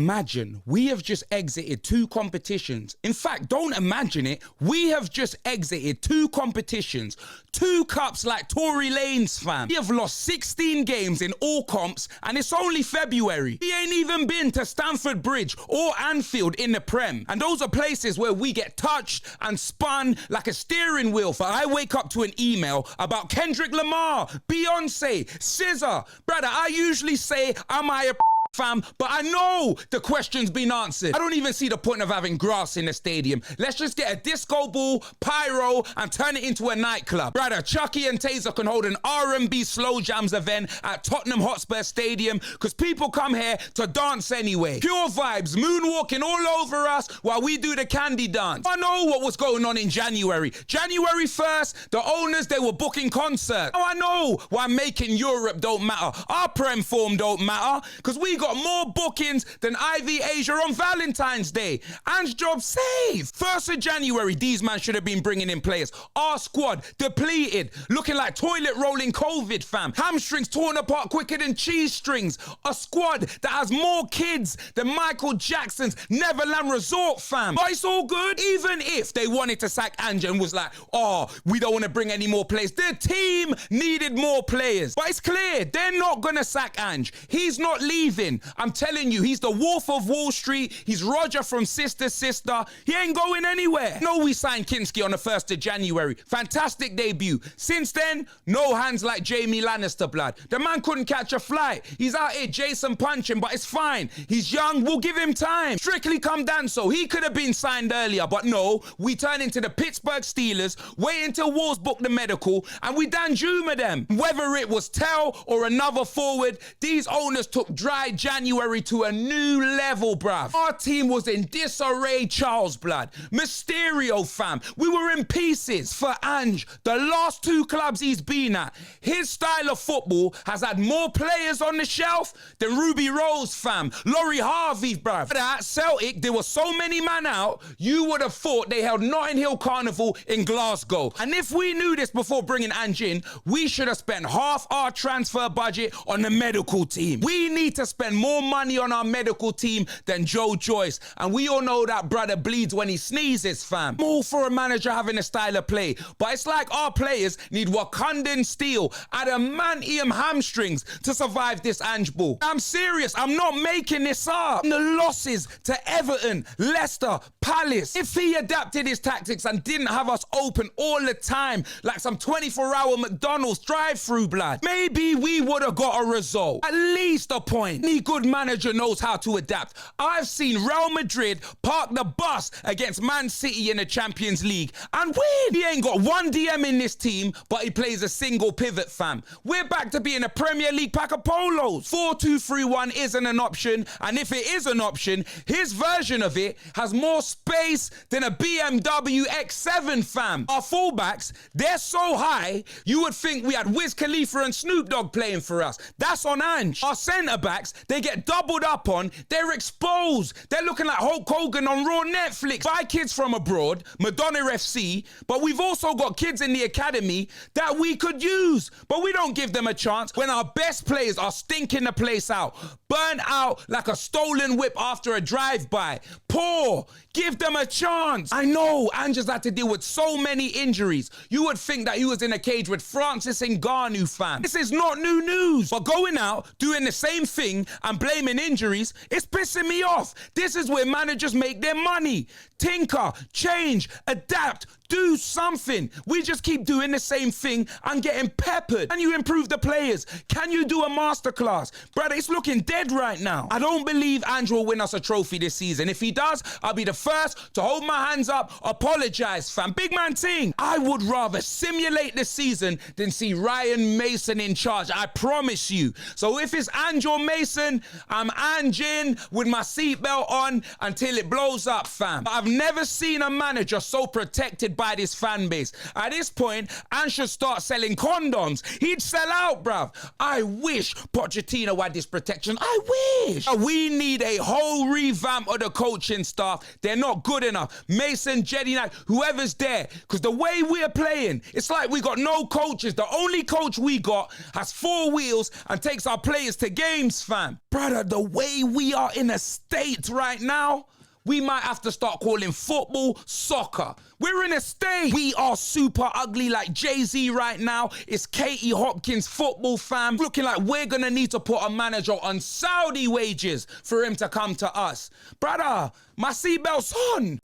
Imagine, we have just exited 2 competitions. In fact, don't imagine it. We have just exited 2 competitions. 2 cups like Tory Lanes, fam. We have lost 16 games in all comps, and it's only February. We ain't even been to Stamford Bridge or Anfield in the Prem. And those are places where we get touched and spun like a steering wheel. But I wake up to an email about Kendrick Lamar, Beyonce, SZA. Brother, I usually say, am I a fam, but I know the question's been answered. I don't even see the point of having grass in the stadium. Let's just get a disco ball, pyro, and turn it into a nightclub. Brother, Chucky and Taser can hold an R&B slow jams event at Tottenham Hotspur Stadium, because people come here to dance anyway. Pure vibes, moonwalking all over us while we do the candy dance. I know what was going on in January. January 1st, the owners, they were booking concerts. Now I know why making Europe don't matter. Our Prem form don't matter, because we got more bookings than Ivy Asia on Valentine's Day. Ange job saved. 1st of January, these man should have been bringing in players. Our squad depleted, looking like toilet rolling COVID, fam. Hamstrings torn apart quicker than cheese strings. A squad that has more kids than Michael Jackson's Neverland Resort, fam. But it's all good. Even if they wanted to sack Ange and was like, oh, we don't want to bring any more players. The team needed more players. But it's clear, they're not going to sack Ange. He's not leaving. I'm telling you, he's the Wolf of Wall Street. He's Roger from Sister Sister. He ain't going anywhere. No, we signed Kinski on the 1st of January. Fantastic debut. Since then, no hands like Jamie Lannister, blood. The man couldn't catch a flight. He's out here Jason punching, but it's fine. He's young. We'll give him time. Strictly come Danso. He could have been signed earlier, but no. We turn into the Pittsburgh Steelers, wait until Wolves book the medical, and we Dan Juma them. Whether it was Tell or another forward, these owners took dry January to a new level, bruv. Our team was in disarray, Charles, blood. Mysterio, fam. We were in pieces. For Ange, the last 2 clubs he's been at, his style of football has had more players on the shelf than Ruby Rose, fam. Laurie Harvey, bruv. At Celtic, there were so many man out, you would have thought they held Notting Hill Carnival in Glasgow. And if we knew this before bringing Ange in, we should have spent half our transfer budget on the medical team. We need to spend more money on our medical team than Joe Joyce. And we all know that brother bleeds when he sneezes, fam. I'm all for a manager having a style of play, but it's like our players need Wakandan steel, adamantium hamstrings to survive this Ange ball. I'm serious. I'm not making this up. The losses to Everton, Leicester, Palace. If he adapted his tactics and didn't have us open all the time like some 24-hour McDonald's drive-through, blood, maybe we would have got a result. At least a point. Any good manager knows how to adapt. I've seen Real Madrid park the bus against Man City in the Champions League and win. He ain't got one DM in this team, but he plays a single pivot, fam. We're back to being a Premier League pack of polos. 4-2-3-1 isn't an option, and if it is an option, his version of it has more space than a BMW X7, fam. Our fullbacks, they're so high, you would think we had Wiz Khalifa and Snoop Dogg playing for us. That's on Ange. Our centre-backs, they get doubled up on, they're exposed. They're looking like Hulk Hogan on Raw Netflix. 5 kids from abroad, Madonna FC, but we've also got kids in the academy that we could use, but we don't give them a chance when our best players are stinking the place out, burnt out like a stolen whip after a drive-by. Poor. Give them a chance. I know Ange has had to deal with so many injuries. You would think that he was in a cage with Francis Ngannou, fam. This is not new news. But going out, doing the same thing and blaming injuries, it's pissing me off. This is where managers make their money. Tinker, change, adapt, do something. We just keep doing the same thing and getting peppered. Can you improve the players? Can you do a masterclass? Brother, it's looking dead right now. I don't believe Ange will win us a trophy this season. If he does, I'll be the first to hold my hands up, apologize, fam. Big man ting. I would rather simulate the season than see Ryan Mason in charge. I promise you. So if it's Ange or Mason, I'm Ange-ing with my seatbelt on until it blows up, fam. I've never seen a manager so protected by this fan base. At this point, Ange should start selling condoms. He'd sell out, bruv. I wish Pochettino had this protection. I wish. We need a whole revamp of the coaching staff. They're not good enough. Mason, Jedi Knight, whoever's there. Because the way we're playing, it's like we got no coaches. The only coach we got has 4 wheels and takes our players to games, fam. Brother, the way we are in a state right now, we might have to start calling football soccer. We're in a state. We are super ugly like Jay-Z right now. It's Katie Hopkins football, fam. Looking like we're going to need to put a manager on Saudi wages for him to come to us. Brother, my seatbelt's on.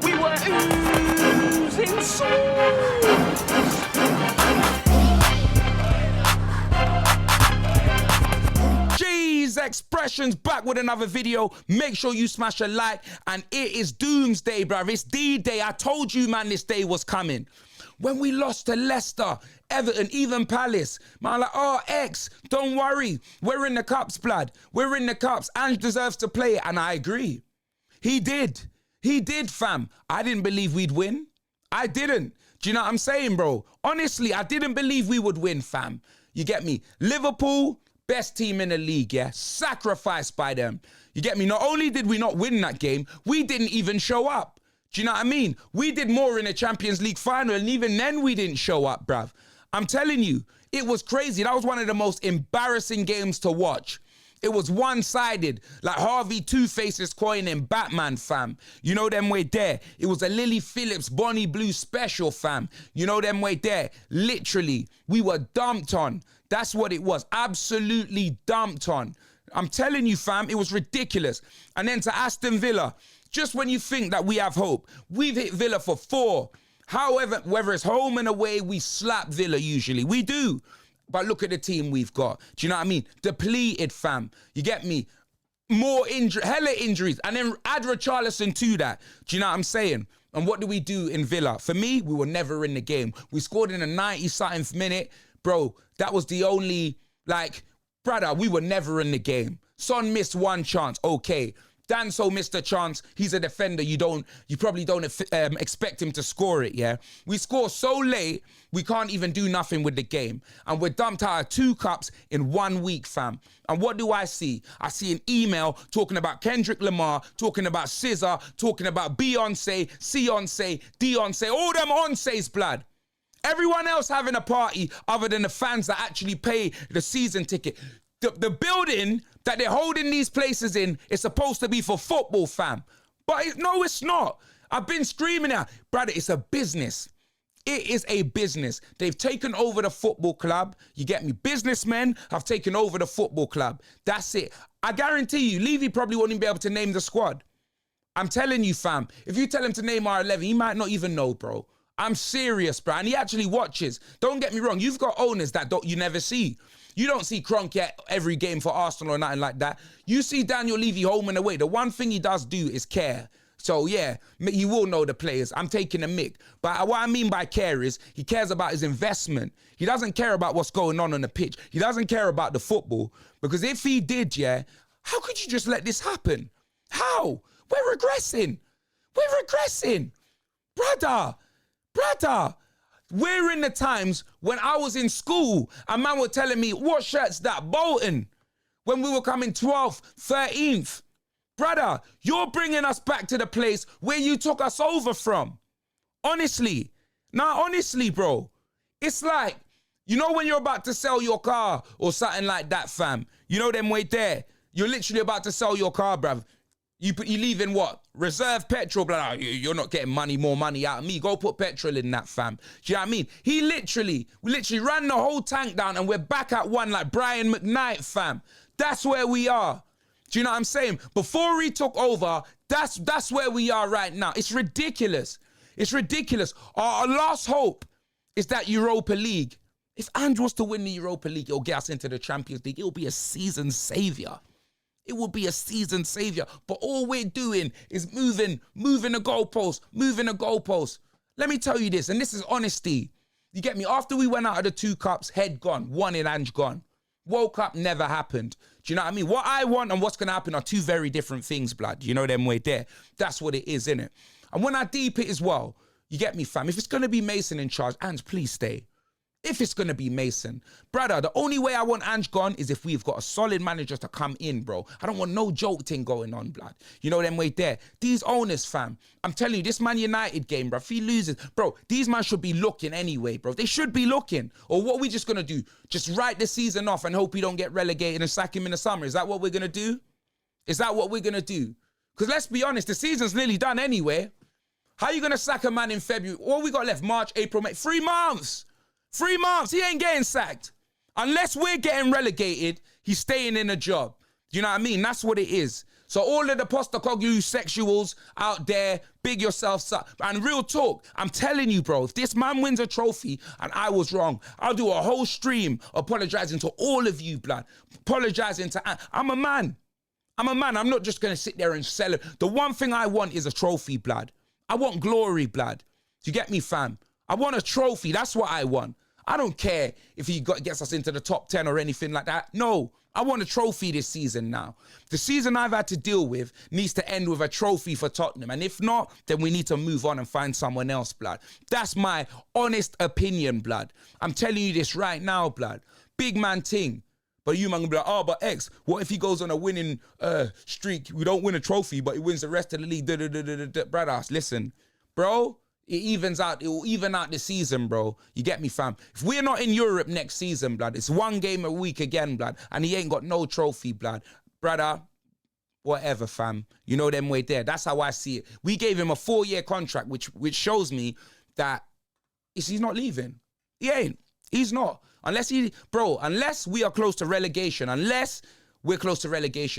We were oozing sauce. G's Expressions back with another video. Make sure you smash a like, and it is doomsday, bruv. It's D-Day. I told you, man, this day was coming. When we lost to Leicester, Everton, even Palace, man, like, oh, X, don't worry. We're in the cups, blood. We're in the cups. Ange deserves to play it, and I agree. He did. He did, fam. I didn't believe we'd win. I didn't. Do you know what I'm saying, bro? Honestly, I didn't believe we would win, fam. You get me? Liverpool, best team in the league, yeah? Sacrificed by them. You get me? Not only did we not win that game, we didn't even show up. Do you know what I mean? We did more in the Champions League final, and even then we didn't show up, bruv. I'm telling you, it was crazy. That was one of the most embarrassing games to watch. It was one-sided, like Harvey Two-Face's coin in Batman, fam. You know them way there. It was a Lily Phillips Bonnie Blue special, fam. You know them way there. Literally, we were dumped on. That's what it was. Absolutely dumped on. I'm telling you, fam, it was ridiculous. And then to Aston Villa, just when you think that we have hope, we've hit Villa for 4. However, whether it's home and away, we slap Villa usually. We do. But look at the team we've got. Do you know what I mean? Depleted, fam. You get me? More hella injuries. And then add Richarlison to that. Do you know what I'm saying? And what do we do in Villa? For me, we were never in the game. We scored in the 90-something minute. Bro, that was the only, like, brother, we were never in the game. Son missed one chance. Okay. Danso missed a chance. He's a defender. You probably don't expect him to score it, yeah? We score so late, we can't even do nothing with the game. And we're dumped out of 2 cups in 1 week, fam. And what do I see? I see an email talking about Kendrick Lamar, talking about SZA, talking about Beyonce, Beyonce, all them onsays, blood. Everyone else having a party other than the fans that actually pay the season ticket. The building that they're holding these places in is supposed to be for football, fam. But no, it's not. I've been screaming out, brother, it's a business. It is a business. They've taken over the football club. You get me? Businessmen have taken over the football club. That's it. I guarantee you, Levy probably won't even be able to name the squad. I'm telling you, fam. If you tell him to name our 11, he might not even know, bro. I'm serious, bro. And he actually watches. Don't get me wrong. You've got owners that you never see. You don't see Kroenke at every game for Arsenal or nothing like that. You see Daniel Levy home and away. The one thing he does do is care. So yeah, he will know the players. I'm taking a mick. But what I mean by care is he cares about his investment. He doesn't care about what's going on the pitch. He doesn't care about the football. Because if he did, yeah, how could you just let this happen? How? We're regressing. We're regressing. Brother. We're in the times when I was in school and man were telling me, what shirt's that, Bolton? When we were coming 12th, 13th. Brother, you're bringing us back to the place where you took us over from. Honestly. Nah, honestly, bro. It's like, you know when you're about to sell your car or something like that, fam? You know them way there. You're literally about to sell your car, bruv. You leave in what? Reserve petrol, blah, blah. You're not getting more money out of me. Go put petrol in that, fam. Do you know what I mean? We literally ran the whole tank down and we're back at 1 like Brian McKnight, fam. That's where we are. Do you know what I'm saying? Before he took over, that's where we are right now. It's ridiculous. It's ridiculous. Our last hope is that Europa League. If Andrew was to win the Europa League, it'll get us into the Champions League. It'll be a season saviour. It will be a season saviour. But all we're doing is moving the goalposts. Let me tell you this, and this is honesty. You get me? After we went out of the 2 cups, head gone, 1 in Ange gone. Woke up, never happened. Do you know what I mean? What I want and what's going to happen are 2 very different things, blood. You know them way there. That's what it is, innit? And when I deep it as well, you get me, fam? If it's going to be Mason in charge, Ange, please stay. If it's going to be Mason. Brother, the only way I want Ange gone is if we've got a solid manager to come in, bro. I don't want no joke thing going on, blood. You know them way there. These owners, fam. I'm telling you, this Man United game, bro, if he loses, bro, these man should be looking anyway, bro. They should be looking. Or what are we just going to do? Just write the season off and hope we don't get relegated and sack him in the summer. Is that what we're going to do? Is that what we're going to do? Because let's be honest, the season's nearly done anyway. How are you going to sack a man in February? What we got left? March, April, May. 3 months. 3 months, he ain't getting sacked. Unless we're getting relegated, he's staying in a job. Do you know what I mean? That's what it is. So all of the Postecoglou sexuals out there, big yourselves up. And real talk, I'm telling you, bro, if this man wins a trophy and I was wrong, I'll do a whole stream apologizing to all of you, blood. Apologizing to... I'm a man. I'm not just going to sit there and sell it. The one thing I want is a trophy, blood. I want glory, blood. Do you get me, fam? I want a trophy. That's what I want. I don't care if he gets us into the top 10 or anything like that. No, I want a trophy this season now. The season I've had to deal with needs to end with a trophy for Tottenham. And if not, then we need to move on and find someone else, blood. That's my honest opinion, blood. I'm telling you this right now, blood. Big man ting. But you man gonna be like, oh, but X, what if he goes on a winning streak? We don't win a trophy, but he wins the rest of the league. Brother, listen, bro. It will even out the season, bro. You get me, fam? If we're not in Europe next season, blood, it's 1 game a week again, blood, and he ain't got no trophy, blood. Brother, whatever, fam. You know them way there. That's how I see it. We gave him a 4-year contract, which shows me that he's not leaving. He ain't. He's not. Unless we are close to relegation,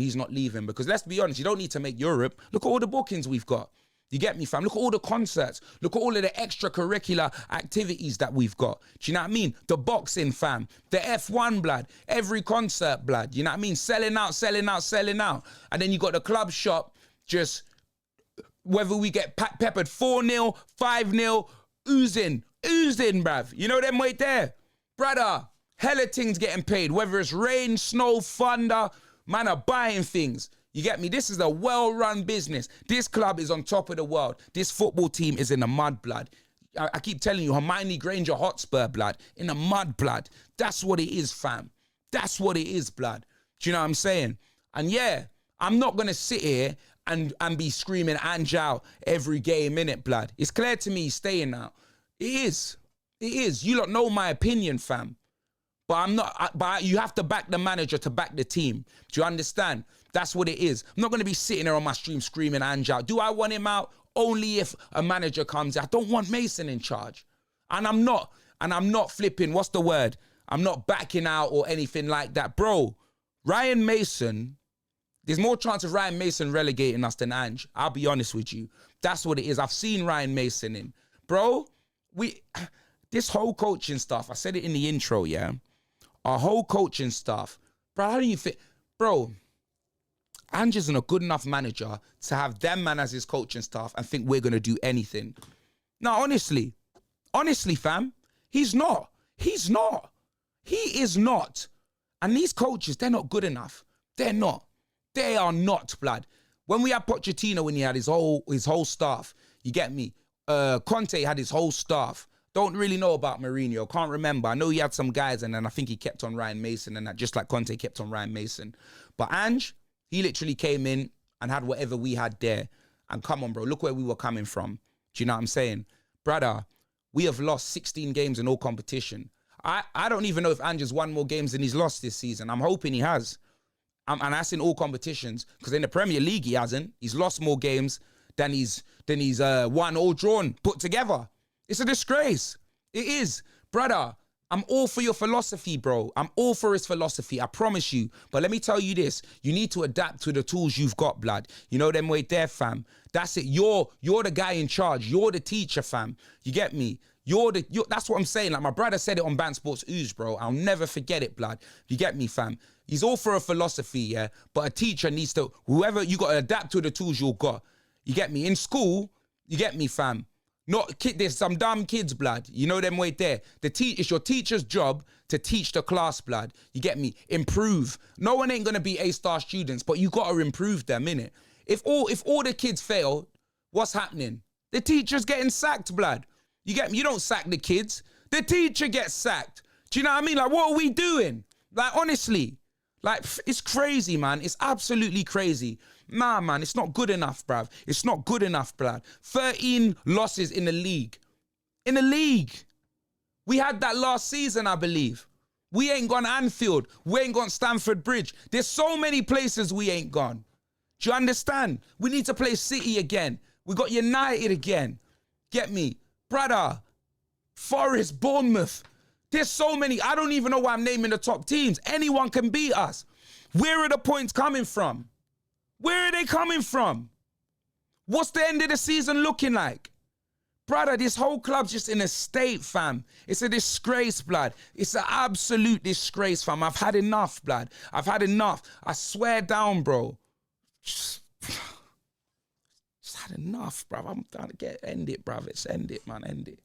he's not leaving. Because let's be honest, you don't need to make Europe. Look at all the bookings we've got. You get me, fam? Look at all the concerts. Look at all of the extracurricular activities that we've got. Do you know what I mean? The boxing, fam. The F1, blood. Every concert, blood. You know what I mean? Selling out. And then you got the club shop, just whether we get peppered 4-0, 5-0, oozing, bruv. You know them way there? Brother, hella things getting paid. Whether it's rain, snow, thunder, man are buying things. You get me? This is a well-run business. This club is on top of the world. This football team is in the mud, blood. I keep telling you, Hermione Granger Hotspur, blood. In the mud, blood. That's what it is, fam. That's what it is, blood. Do you know what I'm saying? And yeah, I'm not going to sit here and be screaming Ange out every game, innit, blood. It's clear to me he's staying out. It is. It is. You lot know my opinion, fam. But I'm not. But you have to back the manager to back the team. Do you understand? That's what it is. I'm not going to be sitting there on my stream screaming Ange out. Do I want him out? Only if a manager comes. I don't want Mason in charge. And I'm not flipping. What's the word? I'm not backing out or anything like that. Bro, Ryan Mason, there's more chance of Ryan Mason relegating us than Ange. I'll be honest with you. That's what it is. I've seen Ryan Mason in. Bro, this whole coaching stuff, I said it in the intro, yeah? Our whole coaching staff, bro, how do you think? Bro, Ange isn't a good enough manager to have them man as his coaching staff and think we're going to do anything. No, honestly, fam, he's not. He is not. And these coaches, they're not good enough. They're not. They are not, blood. When we had Pochettino, when he had his whole staff, you get me? Conte had his whole staff. Don't really know about Mourinho. Can't remember. I know he had some guys, and then I think he kept on Ryan Mason, and that just like Conte kept on Ryan Mason. But Ange, he literally came in and had whatever we had there. And come on, bro, look where we were coming from. Do you know what I'm saying? Brother, we have lost 16 games in all competition. I don't even know if Ange has won more games than he's lost this season. I'm hoping he has. And that's in all competitions. Because in the Premier League, he hasn't. He's lost more games than he's won or drawn put together. It's a disgrace. It is. Brother, I'm all for your philosophy, bro. I'm all for his philosophy. I promise you. But let me tell you this. You need to adapt to the tools you've got, blood. You know them way there, fam. That's it. You're the guy in charge. You're the teacher, fam. You get me? That's what I'm saying. Like my brother said it on Band Sports Ooze, bro. I'll never forget it, blood. You get me, fam? He's all for a philosophy, yeah? But a teacher needs to, you got to adapt to the tools you've got. You get me? In school, you get me, fam? There's some dumb kids, blood. You know them way there. It's your teacher's job to teach the class, blood. You get me? Improve. No one ain't gonna be A-star students, but you gotta improve them, innit? If all the kids fail, what's happening? The teacher's getting sacked, blood. You get me? You don't sack the kids. The teacher gets sacked. Do you know what I mean? Like, what are we doing? Like, honestly, like, it's crazy, man. It's absolutely crazy. Nah, man, it's not good enough, bruv. It's not good enough, bruv. 13 losses in the league. In the league. We had that last season, I believe. We ain't gone Anfield. We ain't gone Stamford Bridge. There's so many places we ain't gone. Do you understand? We need to play City again. We got United again. Get me? Brother, Forest, Bournemouth. There's so many. I don't even know why I'm naming the top teams. Anyone can beat us. Where are the points coming from? Where are they coming from? What's the end of the season looking like? Brother, this whole club's just in a state, fam. It's a disgrace, blood. It's an absolute disgrace, fam. I've had enough, blood. I've had enough. I swear down, bro. Just had enough, bruv. I'm trying to end it, bruv. It's end it, man. End it.